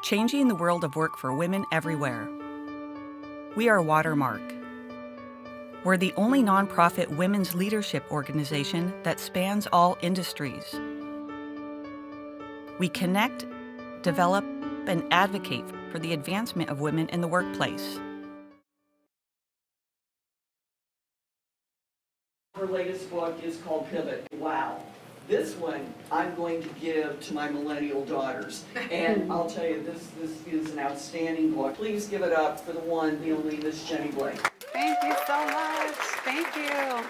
changing the world of work for women everywhere. We are Watermark. We're the only nonprofit women's leadership organization that spans all industries. We connect, develop, and advocate for the advancement of women in the workplace. Her latest book is called Pivot. Wow. This one I'm going to give to my millennial daughters. And I'll tell you, this is an outstanding book. Please give it up for the one, the only, Miss Jenny Blake. Thank you so much. Thank you.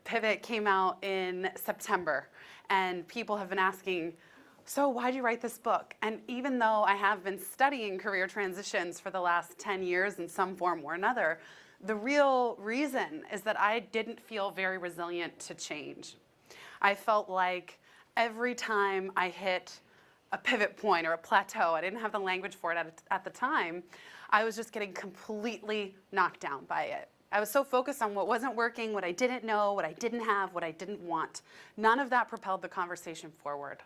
Pivot came out in September, and people have been asking, so why'd you write this book? And even though I have been studying career transitions for the last 10 years in some form or another, the real reason is that I didn't feel very resilient to change. I felt like every time I hit a pivot point or a plateau, I didn't have the language for it at the time, I was just getting completely knocked down by it. I was so focused on what wasn't working, what I didn't know, what I didn't have, what I didn't want. None of that propelled the conversation forward.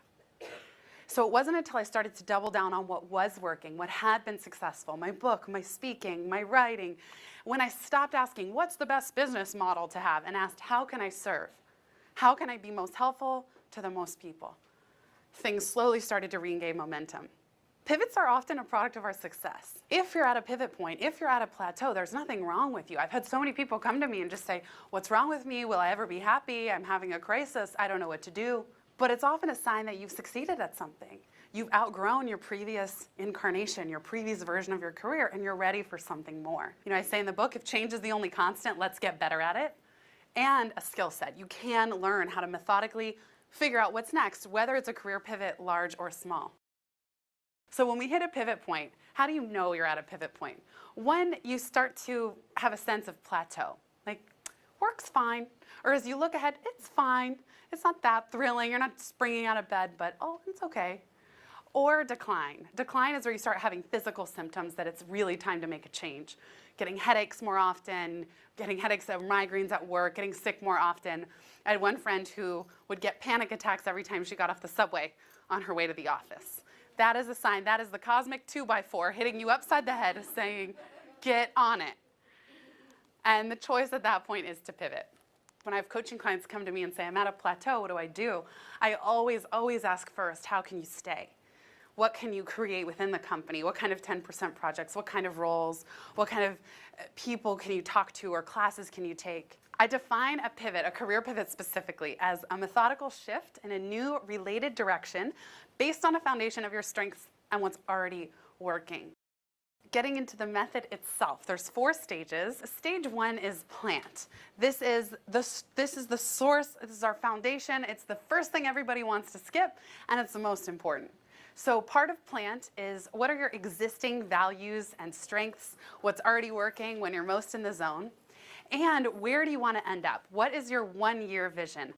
So it wasn't until I started to double down on what was working, what had been successful, my book, my speaking, my writing, when I stopped asking, what's the best business model to have, and asked, how can I serve? How can I be most helpful to the most people? Things slowly started to regain momentum. Pivots are often a product of our success. If you're at a pivot point, if you're at a plateau, there's nothing wrong with you. I've had so many people come to me and just say, what's wrong with me? Will I ever be happy? I'm having a crisis. I don't know what to do. But it's often a sign that you've succeeded at something. You've outgrown your previous incarnation, your previous version of your career, and you're ready for something more. You know, I say in the book, if change is the only constant, let's get better at it. And a skill set. You can learn how to methodically figure out what's next, whether it's a career pivot, large or small. So when we hit a pivot point, how do you know you're at a pivot point? One, you start to have a sense of plateau. Like, work's fine. Or as you look ahead, it's fine. It's not that thrilling. You're not springing out of bed, but oh, it's okay. Or decline. Decline is where you start having physical symptoms that it's really time to make a change. Getting headaches more often, getting headaches or migraines at work, getting sick more often. I had one friend who would get panic attacks every time she got off the subway on her way to the office. That is a sign. That is the cosmic 2x4 hitting you upside the head saying, get on it. And the choice at that point is to pivot. When I have coaching clients come to me and say, I'm at a plateau, what do I do? I always ask first, how can you stay? What can you create within the company? What kind of 10% projects? What kind of roles? What kind of people can you talk to or classes can you take? I define a pivot, a career pivot specifically, as a methodical shift in a new related direction based on a foundation of your strengths and what's already working. Getting into the method itself, there's 4 stages. Stage 1 is plant. This is the source, this is our foundation. It's the first thing everybody wants to skip, and it's the most important. So part of plant is what are your existing values and strengths, what's already working when you're most in the zone, and where do you want to end up? What is your 1-year vision?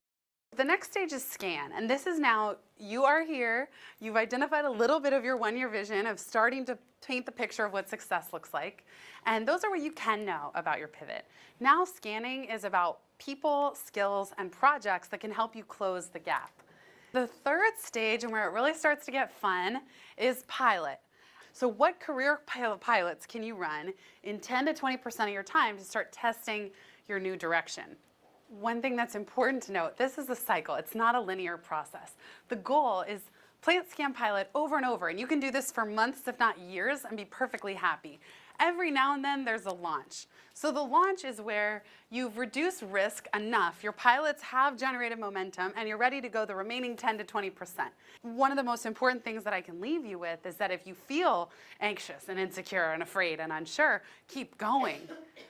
The next stage is scan, and this is now, you are here, you've identified a little bit of your 1-year vision of starting to paint the picture of what success looks like, and those are what you can know about your pivot. Now scanning is about people, skills, and projects that can help you close the gap. The third stage, and where it really starts to get fun, is pilot. So what career pilots can you run in 10 to 20% of your time to start testing your new direction? One thing that's important to note, this is a cycle. It's not a linear process. The goal is plant, scan, pilot over and over, and you can do this for months, if not years, and be perfectly happy. Every now and then there's a launch. So the launch is where you've reduced risk enough, your pilots have generated momentum, and you're ready to go the remaining 10 to 20%. One of the most important things that I can leave you with is that if you feel anxious and insecure and afraid and unsure, keep going.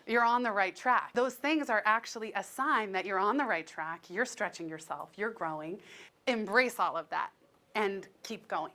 You're on the right track. Those things are actually a sign that you're on the right track, you're stretching yourself, you're growing. Embrace all of that and keep going.